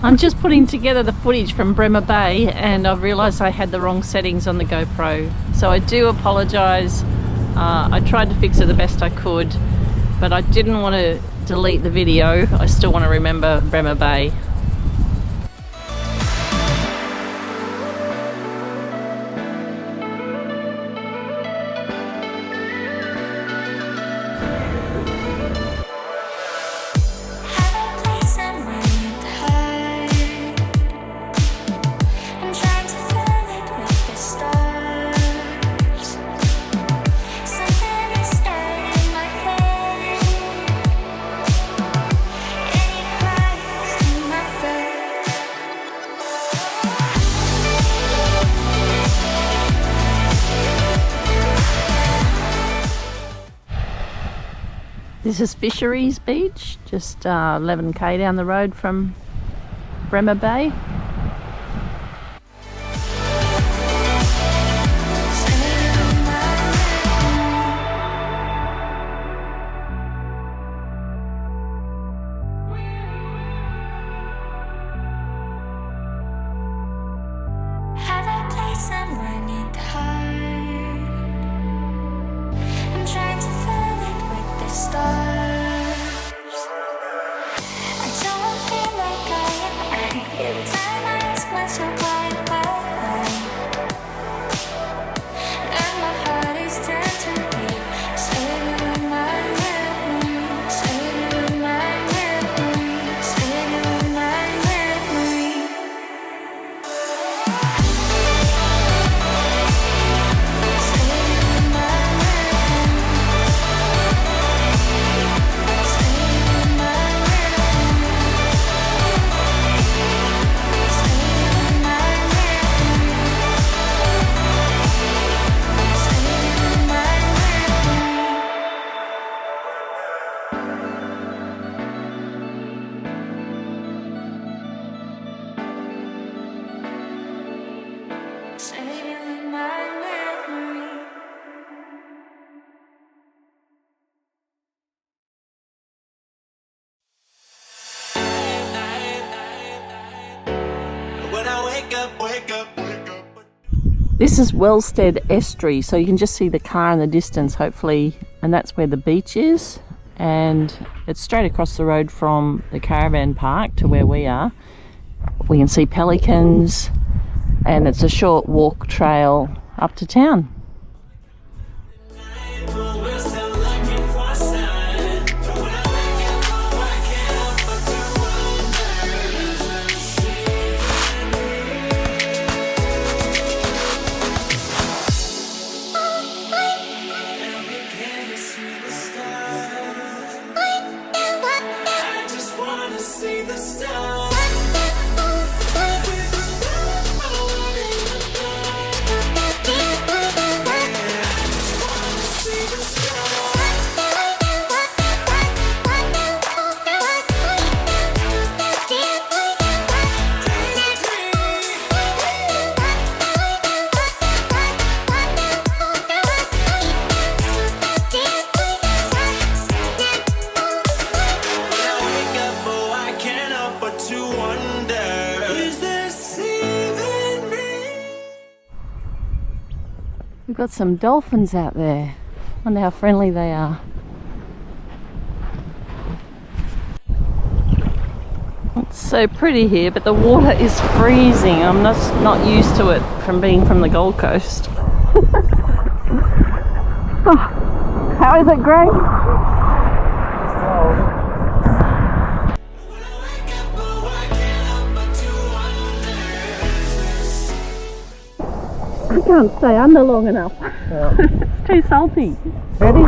I'm just putting together the footage from Bremer Bay and I've realised I had the wrong settings on the GoPro. So I do apologise. I tried to fix it the best I could, but I didn't want to delete the video. I still want to remember Bremer Bay. This is Fisheries Beach, just 11k down the road from Bremer Bay. This is Wellstead Estuary, so you can just see the car in the distance hopefully, and that's where the beach is, and it's straight across the road from the caravan park to where we are. We can see pelicans and it's a short walk trail up to town. We've got some dolphins out there. Wonder how friendly they are. It's so pretty here, but the water is freezing. I'm not used to it from being from the Gold Coast. Oh, how is it, Greg? I can't stay under long enough. Yeah. It's too salty. Ready?